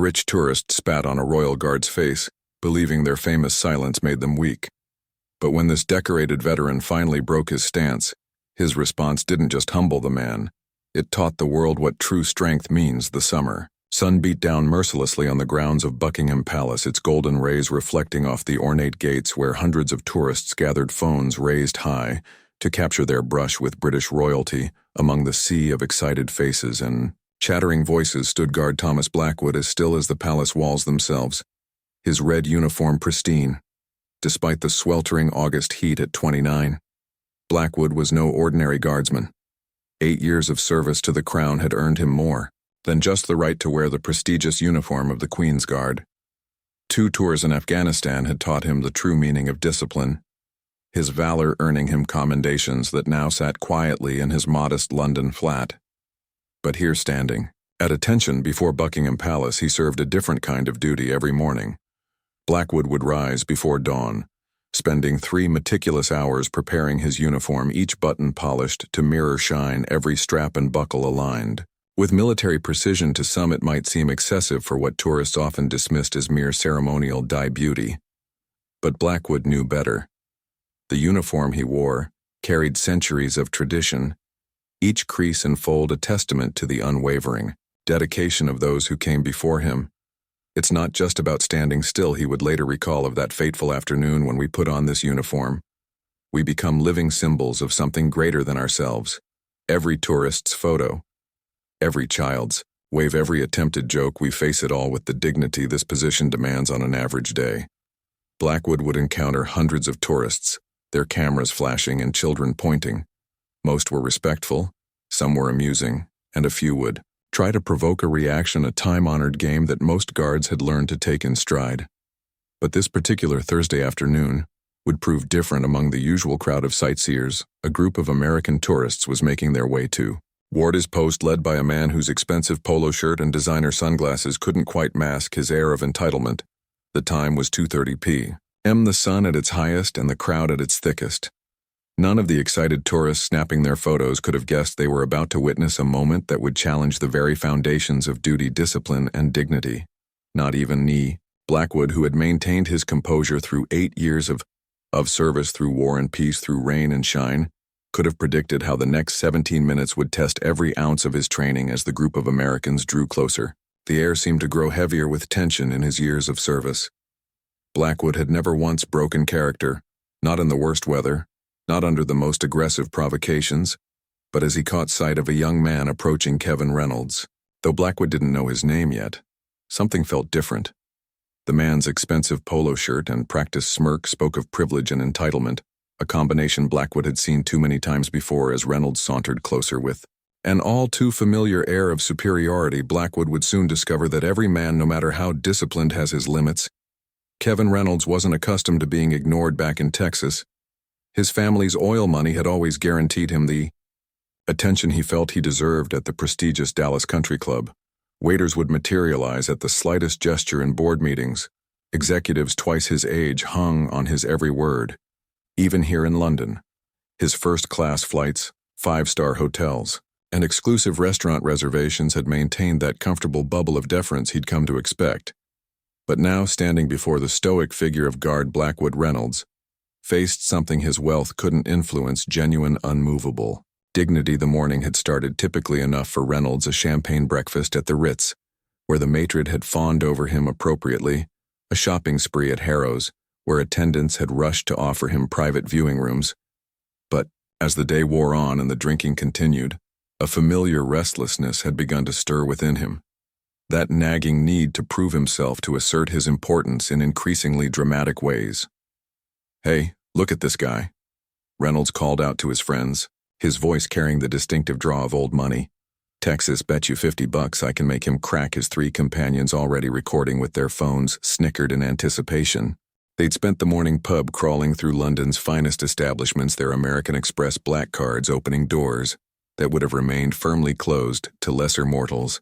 rich tourist spat on a royal guard's face, believing their famous silence made them weak. But when this decorated veteran finally broke his stance, his response didn't just humble the man. It taught the world what true strength means. The summer sun beat down mercilessly on the grounds of Buckingham Palace, its golden rays reflecting off the ornate gates where hundreds of tourists gathered, phones raised high, to capture their brush with British royalty. Among the sea of excited faces and chattering voices stood Guard Thomas Blackwood, as still as the palace walls themselves, his red uniform pristine. Despite the sweltering August heat at 29, Blackwood was no ordinary guardsman. 8 years of service to the crown had earned him more than just the right to wear the prestigious uniform of the Queen's Guard. 2 tours in Afghanistan had taught him the true meaning of discipline, his valor earning him commendations that now sat quietly in his modest London flat. But here, standing at attention before Buckingham Palace, he served a different kind of duty every morning. Blackwood would rise before dawn, spending 3 meticulous hours preparing his uniform, each button polished to mirror shine, every strap and buckle aligned. With military precision, to some it might seem excessive for what tourists often dismissed as mere ceremonial dye beauty. But Blackwood knew better. The uniform he wore carried centuries of tradition, each crease and fold a testament to the unwavering dedication of those who came before him. It's not just about standing still, he would later recall of that fateful afternoon when we put on this uniform. We become living symbols of something greater than ourselves. Every tourist's photo, every child's wave, every attempted joke, we face it all with the dignity this position demands on an average day. Blackwood would encounter hundreds of tourists, their cameras flashing and children pointing. Most were respectful, some were amusing, and a few would try to provoke a reaction, a time-honored game that most guards had learned to take in stride. But this particular Thursday afternoon would prove different. Among the usual crowd of sightseers, a group of American tourists was making their way to Ward's post, led by a man whose expensive polo shirt and designer sunglasses couldn't quite mask his air of entitlement. The time was 2:30 p.m., the sun at its highest and the crowd at its thickest. None of the excited tourists snapping their photos could have guessed they were about to witness a moment that would challenge the very foundations of duty, discipline, and dignity. Not even Blackwood, who had maintained his composure through 8 years of service, through war and peace, through rain and shine, could have predicted how the next 17 minutes would test every ounce of his training. As the group of Americans drew closer, the air seemed to grow heavier with tension in his years of service. Blackwood had never once broken character, not in the worst weather, not under the most aggressive provocations, but as he caught sight of a young man approaching, Kevin Reynolds. Though Blackwood didn't know his name yet, something felt different. The man's expensive polo shirt and practiced smirk spoke of privilege and entitlement, a combination Blackwood had seen too many times before. As Reynolds sauntered closer with an all too familiar air of superiority, Blackwood would soon discover that every man, no matter how disciplined, has his limits. Kevin Reynolds wasn't accustomed to being ignored back in Texas. His family's oil money had always guaranteed him the attention he felt he deserved at the prestigious Dallas Country Club. Waiters would materialize at the slightest gesture in board meetings. Executives twice his age hung on his every word. Even here in London, his first-class flights, 5-star hotels, and exclusive restaurant reservations had maintained that comfortable bubble of deference he'd come to expect. But now, standing before the stoic figure of Guard Blackwood, Reynolds faced something his wealth couldn't influence: genuine, unmovable dignity. The morning had started typically enough for Reynolds: a champagne breakfast at the Ritz, where the matron had fawned over him appropriately, a shopping spree at Harrow's, where attendants had rushed to offer him private viewing rooms. But as the day wore on and the drinking continued, a familiar restlessness had begun to stir within him. That nagging need to prove himself, to assert his importance in increasingly dramatic ways. "Hey, look at this guy," Reynolds called out to his friends, his voice carrying the distinctive draw of old money. "Texas, bet you $50 I can make him crack." His 3 companions, already recording with their phones, snickered in anticipation. They'd spent the morning pub crawling through London's finest establishments, their American Express black cards opening doors that would have remained firmly closed to lesser mortals.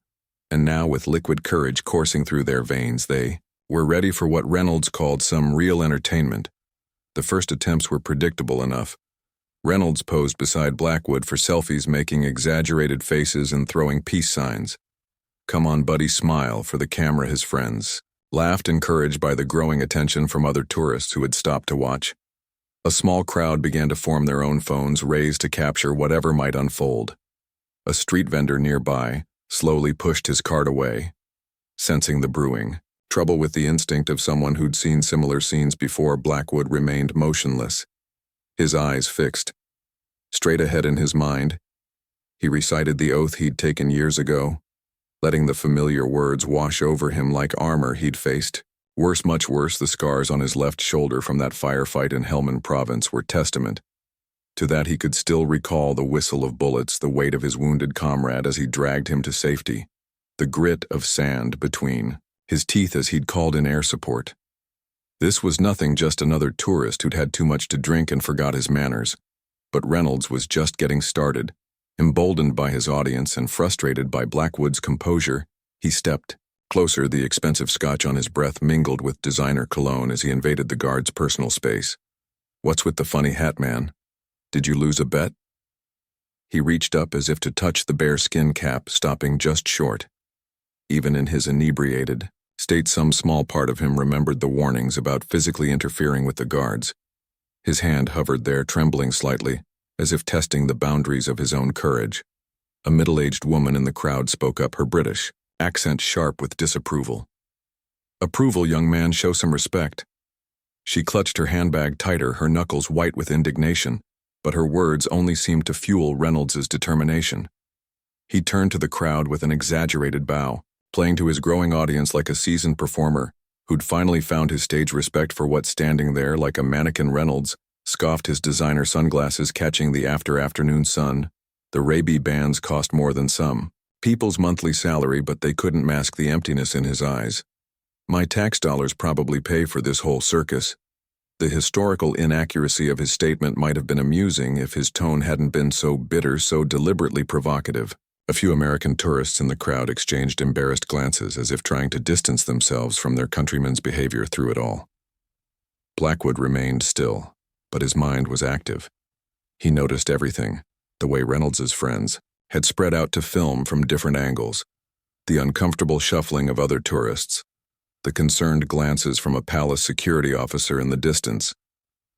And now, with liquid courage coursing through their veins, they were ready for what Reynolds called some real entertainment. The first attempts were predictable enough. Reynolds posed beside Blackwood for selfies, making exaggerated faces and throwing peace signs. "Come on, buddy," smile for the camera. His friends laughed, encouraged by the growing attention from other tourists who had stopped to watch. A small crowd began to form, their own phones raised to capture whatever might unfold. A street vendor nearby slowly pushed his cart away, sensing the brewing trouble. With the instinct of someone who'd seen similar scenes before, Blackwood remained motionless, his eyes fixed. Straight ahead in his mind, he recited the oath he'd taken years ago, letting the familiar words wash over him like armor he'd faced. Worse, much worse, the scars on his left shoulder from that firefight in Helmand Province were testament to that. He could still recall the whistle of bullets, the weight of his wounded comrade as he dragged him to safety, the grit of sand between his teeth as he'd called in air support. This was nothing, just another tourist who'd had too much to drink and forgot his manners. But Reynolds was just getting started. Emboldened by his audience and frustrated by Blackwood's composure, he stepped closer, the expensive scotch on his breath mingled with designer cologne as he invaded the guard's personal space. "What's with the funny hat, man? Did you lose a bet?" He reached up as if to touch the bare skin cap, stopping just short. Even in his inebriated state, some small part of him remembered the warnings about physically interfering with the guards. His hand hovered there, trembling slightly, as if testing the boundaries of his own courage. A middle-aged woman in the crowd spoke up, her British accent sharp with disapproval. "Approval, young man, show some respect." She clutched her handbag tighter, her knuckles white with indignation, but her words only seemed to fuel Reynolds's determination. He turned to the crowd with an exaggerated bow, playing to his growing audience like a seasoned performer who'd finally found his stage respect for what. Standing there like a mannequin, Reynolds scoffed, his designer sunglasses catching the afternoon sun. The Ray-B bands cost more than some people's monthly salary, but they couldn't mask the emptiness in his eyes. "My tax dollars probably pay for this whole circus." The historical inaccuracy of his statement might have been amusing if his tone hadn't been so bitter, so deliberately provocative. A few American tourists in the crowd exchanged embarrassed glances, as if trying to distance themselves from their countrymen's behavior through it all. Blackwood remained still, but his mind was active. He noticed everything, the way Reynolds's friends had spread out to film from different angles, the uncomfortable shuffling of other tourists, the concerned glances from a palace security officer in the distance.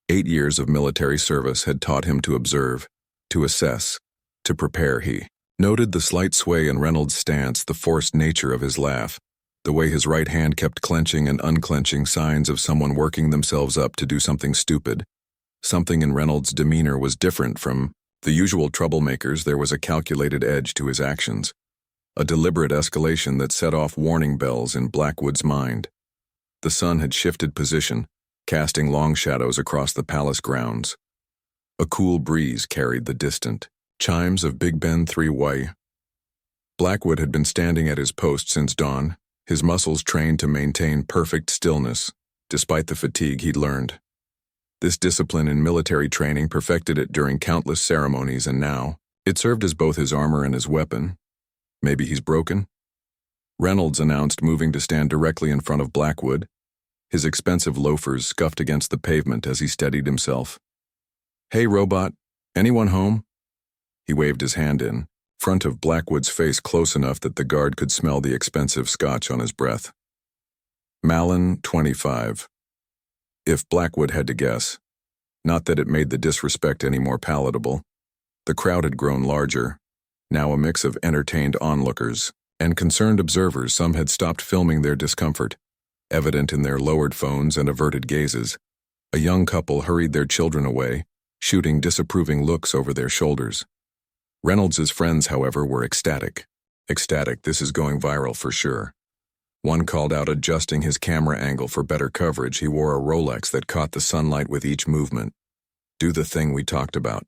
8 years of military service had taught him to observe, to assess, to prepare. He noted the slight sway in Reynolds' stance, the forced nature of his laugh, the way his right hand kept clenching and unclenching, signs of someone working themselves up to do something stupid. Something in Reynolds' demeanor was different from the usual troublemakers. There was a calculated edge to his actions, a deliberate escalation that set off warning bells in Blackwood's mind. The sun had shifted position, casting long shadows across the palace grounds. A cool breeze carried the distant chimes of Big Ben 3Y. Blackwood had been standing at his post since dawn, his muscles trained to maintain perfect stillness, despite the fatigue he'd learned. This discipline in military training perfected it during countless ceremonies, and now it served as both his armor and his weapon. "Maybe he's broken?" Reynolds announced, moving to stand directly in front of Blackwood. His expensive loafers scuffed against the pavement as he steadied himself. "Hey, robot, anyone home?" He waved his hand in front of Blackwood's face, close enough that the guard could smell the expensive scotch on his breath. "Malin, 25. If Blackwood had to guess. Not that it made the disrespect any more palatable. The crowd had grown larger, now a mix of entertained onlookers and concerned observers. Some had stopped filming their discomfort, evident in their lowered phones and averted gazes. A young couple hurried their children away, shooting disapproving looks over their shoulders. Reynolds's friends, however, were ecstatic. "Ecstatic, this is going viral for sure." One called out, adjusting his camera angle for better coverage. He wore a Rolex that caught the sunlight with each movement. "Do the thing we talked about."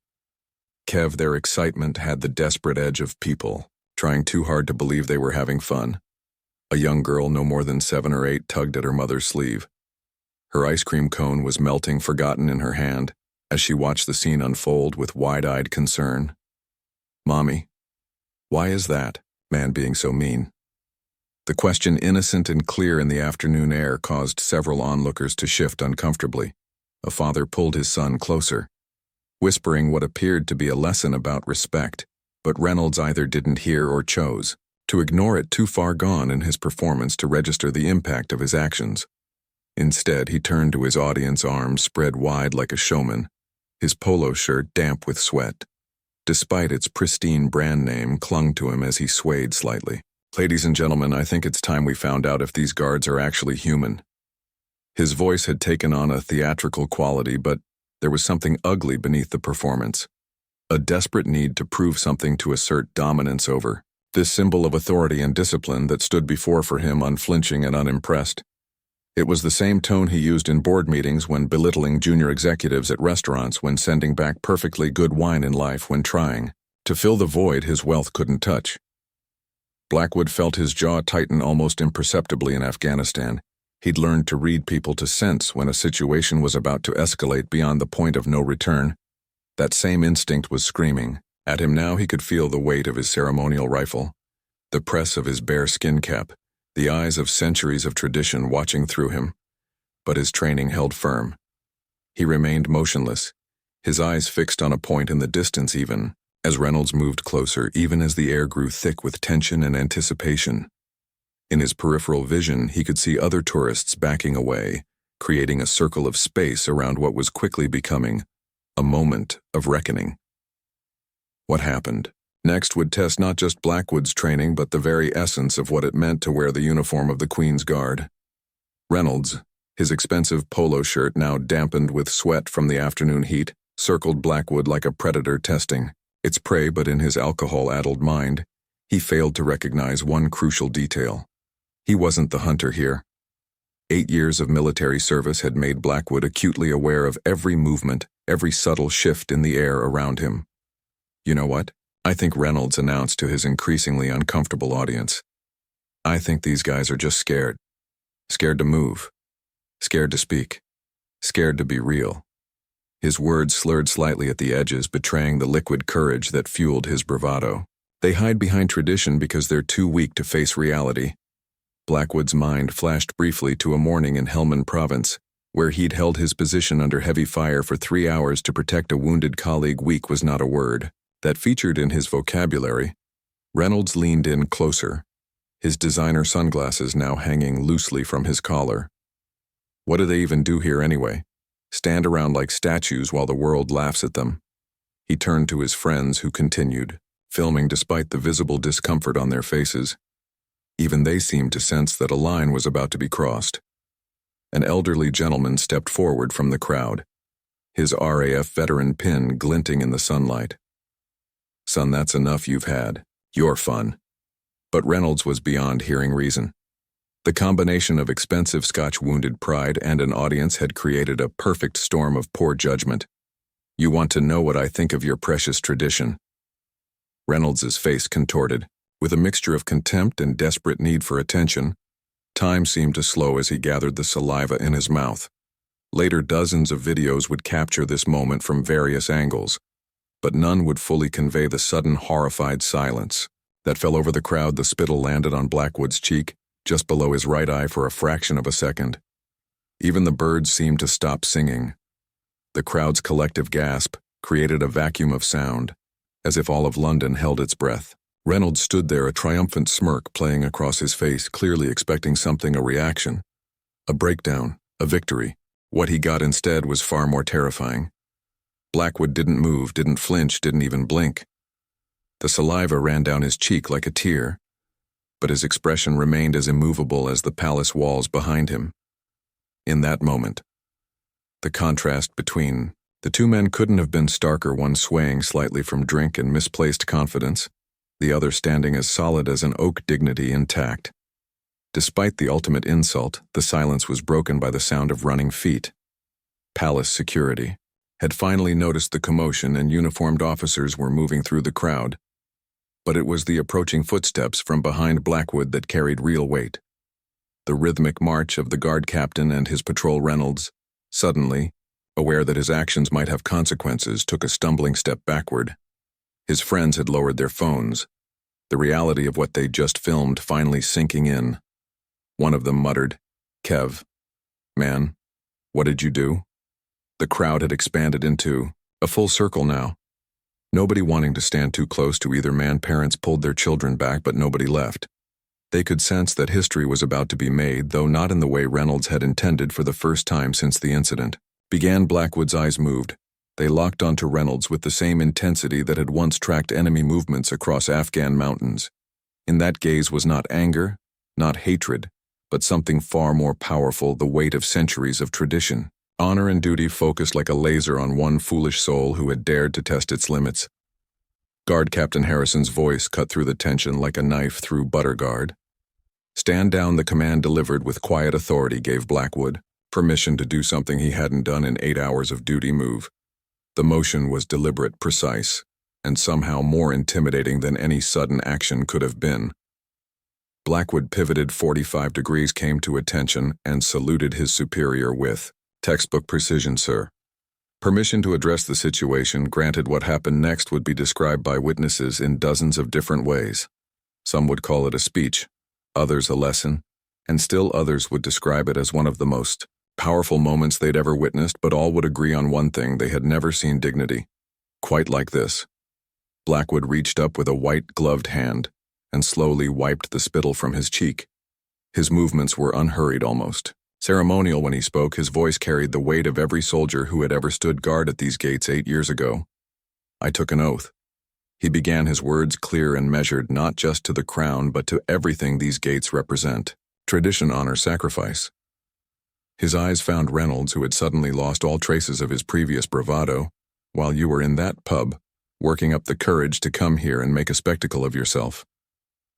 Kev, their excitement had the desperate edge of people trying too hard to believe they were having fun. A young girl, no more than 7 or 8, tugged at her mother's sleeve. Her ice cream cone was melting, forgotten in her hand, as she watched the scene unfold with wide-eyed concern. "Mommy, why is that man being so mean?" The question, innocent and clear in the afternoon air, caused several onlookers to shift uncomfortably. A father pulled his son closer, whispering what appeared to be a lesson about respect, but Reynolds either didn't hear or chose to ignore it too far gone in his performance to register the impact of his actions. Instead, he turned to his audience, arms spread wide like a showman, his polo shirt damp with sweat. Despite its pristine brand name, clung to him as he swayed slightly. "Ladies and gentlemen, I think it's time we found out if these guards are actually human." His voice had taken on a theatrical quality, but there was something ugly beneath the performance. A desperate need to prove something, to assert dominance over this symbol of authority and discipline that stood before for him, unflinching and unimpressed. It was the same tone he used in board meetings, when belittling junior executives at restaurants, when sending back perfectly good wine in life, when trying to fill the void his wealth couldn't touch. Blackwood felt his jaw tighten almost imperceptibly in Afghanistan. He'd learned to read people, to sense when a situation was about to escalate beyond the point of no return. That same instinct was screaming at him now. He could feel the weight of his ceremonial rifle, the press of his bare skin cap, the eyes of centuries of tradition watching through him. But his training held firm. He remained motionless, his eyes fixed on a point in the distance, even as Reynolds moved closer, even as the air grew thick with tension and anticipation. In his peripheral vision, he could see other tourists backing away, creating a circle of space around what was quickly becoming a moment of reckoning. What happened next would test not just Blackwood's training, but the very essence of what it meant to wear the uniform of the Queen's Guard. Reynolds, his expensive polo shirt now dampened with sweat from the afternoon heat, circled Blackwood like a predator testing its prey, but in his alcohol-addled mind, he failed to recognize one crucial detail. He wasn't the hunter here. 8 years of military service had made Blackwood acutely aware of every movement, every subtle shift in the air around him. "You know what?" I think Reynolds announced to his increasingly uncomfortable audience. "I think these guys are just scared. Scared to move. Scared to speak. Scared to be real." His words slurred slightly at the edges, betraying the liquid courage that fueled his bravado. "They hide behind tradition because they're too weak to face reality." Blackwood's mind flashed briefly to a morning in Helmand Province, where he'd held his position under heavy fire for 3 hours to protect a wounded colleague. Weak was not a word that featured in his vocabulary. Reynolds leaned in closer, his designer sunglasses now hanging loosely from his collar. "What do they even do here anyway? Stand around like statues while the world laughs at them?" He turned to his friends, who continued filming despite the visible discomfort on their faces. Even they seemed to sense that a line was about to be crossed. An elderly gentleman stepped forward from the crowd, his RAF veteran pin glinting in the sunlight. "Son, that's enough you've had. Your fun." But Reynolds was beyond hearing reason. The combination of expensive Scotch-wounded pride and an audience had created a perfect storm of poor judgment. "You want to know what I think of your precious tradition?" Reynolds's face contorted, with a mixture of contempt and desperate need for attention. Time seemed to slow as he gathered the saliva in his mouth. Later, dozens of videos would capture this moment from various angles, but none would fully convey the sudden, horrified silence that fell over the crowd. The spittle landed on Blackwood's cheek, just below his right eye, for a fraction of a second. Even the birds seemed to stop singing. The crowd's collective gasp created a vacuum of sound, as if all of London held its breath. Reynolds stood there, a triumphant smirk playing across his face, clearly expecting something, a reaction, a breakdown, a victory. What he got instead was far more terrifying. Blackwood didn't move, didn't flinch, didn't even blink. The saliva ran down his cheek like a tear, but his expression remained as immovable as the palace walls behind him. In that moment, the contrast between the two men couldn't have been starker, one swaying slightly from drink and misplaced confidence, the other standing as solid as an oak, dignity intact. Despite the ultimate insult, the silence was broken by the sound of running feet. Palace security had finally noticed the commotion, and uniformed officers were moving through the crowd. But it was the approaching footsteps from behind Blackwood that carried real weight. The rhythmic march of the guard captain and his patrol. Reynolds, suddenly, aware that his actions might have consequences, took a stumbling step backward. His friends had lowered their phones, the reality of what they'd just filmed finally sinking in. One of them muttered, "Kev, man, what did you do?" The crowd had expanded into a full circle now. Nobody wanting to stand too close to either man. Parents pulled their children back, but nobody left. They could sense that history was about to be made, though not in the way Reynolds had intended. For the first time since the incident began, Blackwood's eyes moved. They locked onto Reynolds with the same intensity that had once tracked enemy movements across Afghan mountains. In that gaze was not anger, not hatred, but something far more powerful, the weight of centuries of tradition. Honor and duty focused like a laser on one foolish soul who had dared to test its limits. Guard Captain Harrison's voice cut through the tension like a knife through butter. Guard. Stand down. The command, delivered with quiet authority, gave Blackwood permission to do something he hadn't done in 8 hours of duty. Move. The motion was deliberate, precise, and somehow more intimidating than any sudden action could have been. Blackwood pivoted 45 degrees, came to attention, and saluted his superior with textbook precision. Sir. Permission to address the situation. Granted. What happened next would be described by witnesses in dozens of different ways. Some would call it a speech, others a lesson, and still others would describe it as one of the most powerful moments they'd ever witnessed, but all would agree on one thing: they had never seen dignity quite like this. Blackwood reached up with a white-gloved hand and slowly wiped the spittle from his cheek. His movements were unhurried, almost ceremonial. When he spoke, his voice carried the weight of every soldier who had ever stood guard at these gates 8 years ago. I took an oath. He began, his words clear and measured, not just to the crown but to everything these gates represent: tradition, honor, sacrifice. His eyes found Reynolds, who had suddenly lost all traces of his previous bravado. While you were in that pub, working up the courage to come here and make a spectacle of yourself,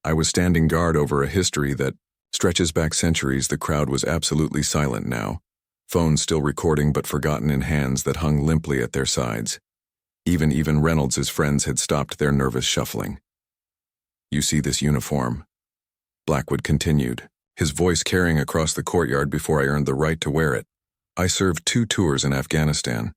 I was standing guard over a history that stretches back centuries. The crowd was absolutely silent now, phones still recording but forgotten in hands that hung limply at their sides. Even Reynolds' friends had stopped their nervous shuffling. You see this uniform? Blackwood continued, his voice carrying across the courtyard. Before I earned the right to wear it, I served 2 tours in Afghanistan.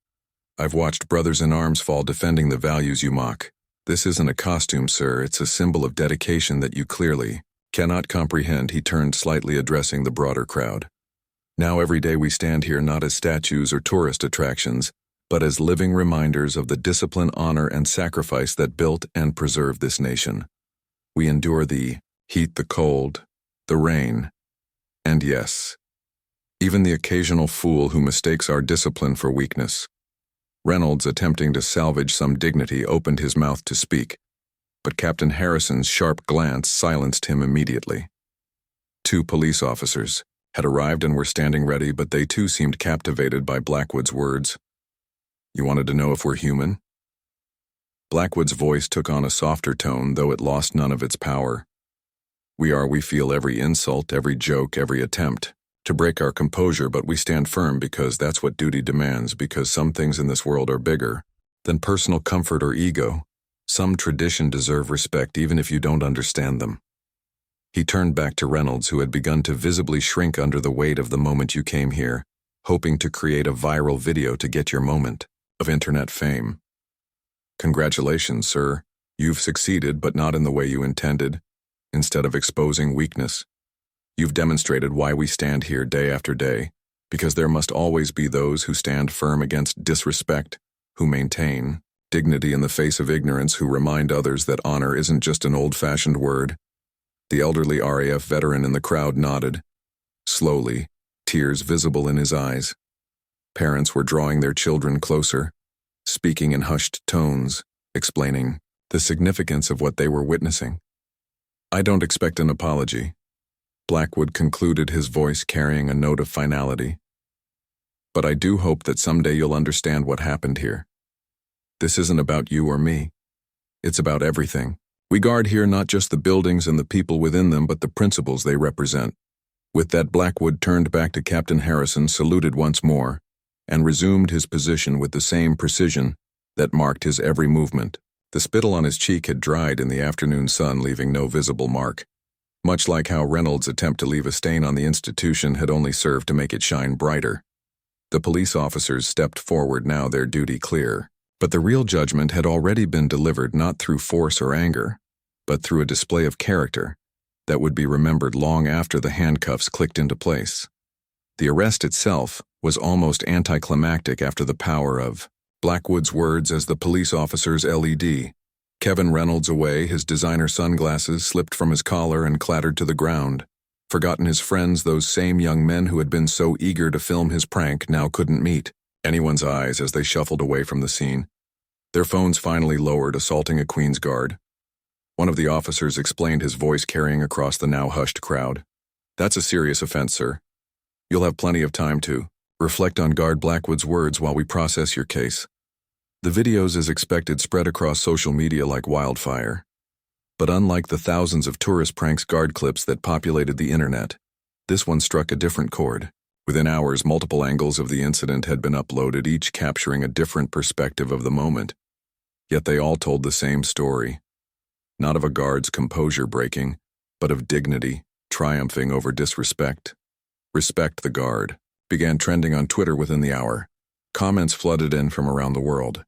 I've watched brothers in arms fall defending the values you mock. This isn't a costume, sir. It's a symbol of dedication that you clearly cannot comprehend. He turned slightly, addressing the broader crowd. Now every day we stand here not as statues or tourist attractions, but as living reminders of the discipline, honor, and sacrifice that built and preserved this nation. We endure the heat, the cold, the rain, and yes, even the occasional fool who mistakes our discipline for weakness. Reynolds, attempting to salvage some dignity, opened his mouth to speak, but Captain Harrison's sharp glance silenced him immediately. 2 police officers had arrived and were standing ready, but they too seemed captivated by Blackwood's words. You wanted to know if we're human? Blackwood's voice took on a softer tone, though it lost none of its power. We are. We feel every insult, every joke, every attempt to break our composure, but we stand firm because that's what duty demands, because some things in this world are bigger than personal comfort or ego. Some traditions deserve respect even if you don't understand them. He turned back to Reynolds, who had begun to visibly shrink under the weight of the moment. You came here, hoping to create a viral video to get your moment of internet fame. Congratulations, sir. You've succeeded, but not in the way you intended. Instead of exposing weakness, you've demonstrated why we stand here day after day, because there must always be those who stand firm against disrespect, who maintain dignity in the face of ignorance, who remind others that honor isn't just an old-fashioned word. The elderly RAF veteran in the crowd nodded, slowly, tears visible in his eyes. Parents were drawing their children closer, speaking in hushed tones, explaining the significance of what they were witnessing. I don't expect an apology, Blackwood concluded, his voice carrying a note of finality. But I do hope that someday you'll understand what happened here. This isn't about you or me. It's about everything. We guard here not just the buildings and the people within them, but the principles they represent. With that, Blackwood turned back to Captain Harrison, saluted once more, and resumed his position with the same precision that marked his every movement. The spittle on his cheek had dried in the afternoon sun, leaving no visible mark. Much like how Reynolds' attempt to leave a stain on the institution had only served to make it shine brighter. The police officers stepped forward, now their duty clear. But the real judgment had already been delivered, not through force or anger, but through a display of character that would be remembered long after the handcuffs clicked into place. The arrest itself was almost anticlimactic after the power of Blackwood's words as the police officer's LED. Kevin Reynolds away, his designer sunglasses slipped from his collar and clattered to the ground. Forgotten his friends, those same young men who had been so eager to film his prank, now couldn't meet anyone's eyes as they shuffled away from the scene. Their phones finally lowered, assaulting a Queen's Guard. One of the officers explained, his voice carrying across the now hushed crowd. "That's a serious offense, sir. You'll have plenty of time to reflect on Guard Blackwood's words while we process your case." The videos, as expected, spread across social media like wildfire. But unlike the thousands of tourist pranks guard clips that populated the internet, this one struck a different chord. Within hours, multiple angles of the incident had been uploaded, each capturing a different perspective of the moment. Yet they all told the same story. Not of a guard's composure breaking, but of dignity triumphing over disrespect. "Respect the Guard" began trending on Twitter within the hour. Comments flooded in from around the world.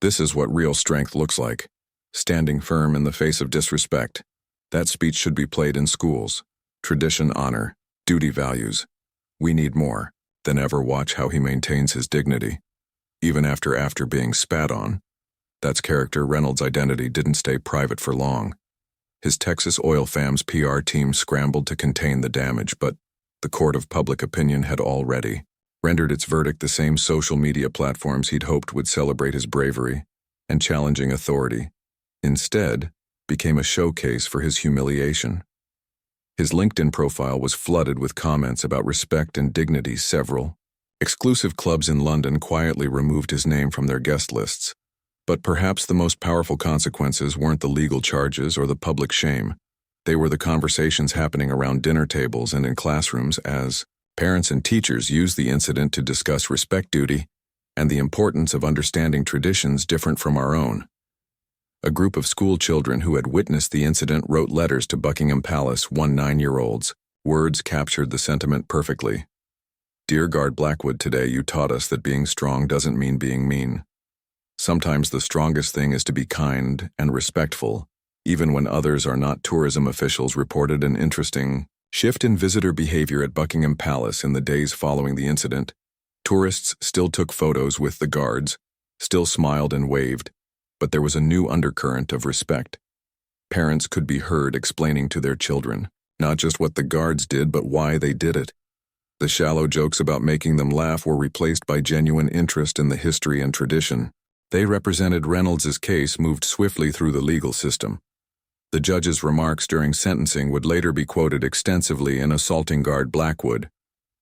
"This is what real strength looks like. Standing firm in the face of disrespect. That speech should be played in schools. Tradition, honor, duty, values. We need more than ever watch how he maintains his dignity. Even after being spat on." That's character. Reynolds' identity didn't stay private for long. His Texas oil fam's PR team scrambled to contain the damage, but the court of public opinion had already rendered its verdict. The same social media platforms he'd hoped would celebrate his bravery and challenging authority instead became a showcase for his humiliation. His LinkedIn profile was flooded with comments about respect and dignity. Several exclusive clubs in London quietly removed his name from their guest lists. But perhaps the most powerful consequences weren't the legal charges or the public shame. They were the conversations happening around dinner tables and in classrooms as parents and teachers used the incident to discuss respect duty and the importance of understanding traditions different from our own. A group of school children who had witnessed the incident wrote letters to Buckingham Palace, 9-year-olds. Words captured the sentiment perfectly. "Dear Guard Blackwood, today you taught us that being strong doesn't mean being mean. Sometimes the strongest thing is to be kind and respectful, even when others are not." Tourism officials reported an interesting shift in visitor behavior at Buckingham Palace in the days following the incident. Tourists still took photos with the guards, still smiled and waved, but there was a new undercurrent of respect. Parents could be heard explaining to their children not just what the guards did, but why they did it. The shallow jokes about making them laugh were replaced by genuine interest in the history and tradition. They represented Reynolds' case moved swiftly through the legal system. The judge's remarks during sentencing would later be quoted extensively in assaulting Guard Blackwood.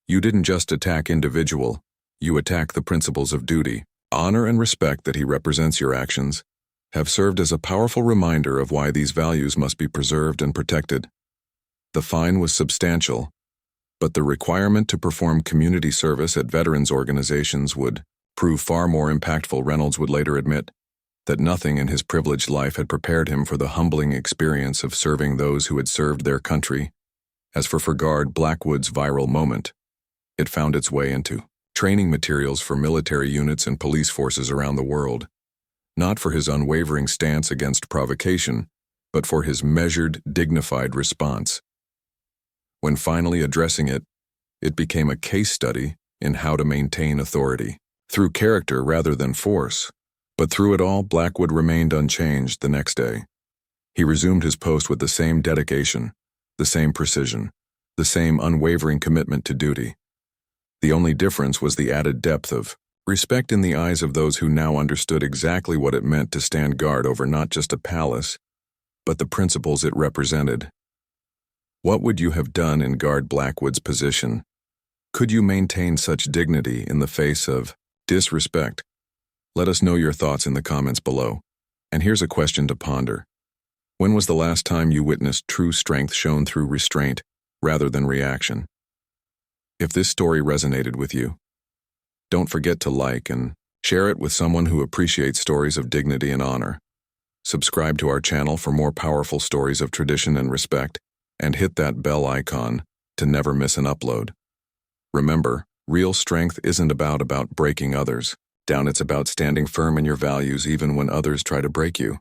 "You didn't just attack individual, you attack the principles of duty, honor and respect that he represents. Your actions have served as a powerful reminder of why these values must be preserved and protected." The fine was substantial, but the requirement to perform community service at veterans organizations would prove far more impactful. Reynolds would later admit that nothing in his privileged life had prepared him for the humbling experience of serving those who had served their country. As for Guard Blackwood's viral moment, it found its way into training materials for military units and police forces around the world, not for his unwavering stance against provocation, but for his measured, dignified response. When finally addressing it, it became a case study in how to maintain authority, through character rather than force. But through it all, Blackwood remained unchanged. The next day, he resumed his post with the same dedication, the same precision, the same unwavering commitment to duty. The only difference was the added depth of respect in the eyes of those who now understood exactly what it meant to stand guard over not just a palace, but the principles it represented. What would you have done in Guard Blackwood's position? Could you maintain such dignity in the face of disrespect? Let us know your thoughts in the comments below. And here's a question to ponder. When was the last time you witnessed true strength shown through restraint rather than reaction? If this story resonated with you, don't forget to like and share it with someone who appreciates stories of dignity and honor. Subscribe to our channel for more powerful stories of tradition and respect, and hit that bell icon to never miss an upload. Remember, real strength isn't about breaking others down. It's about standing firm in your values even when others try to break you.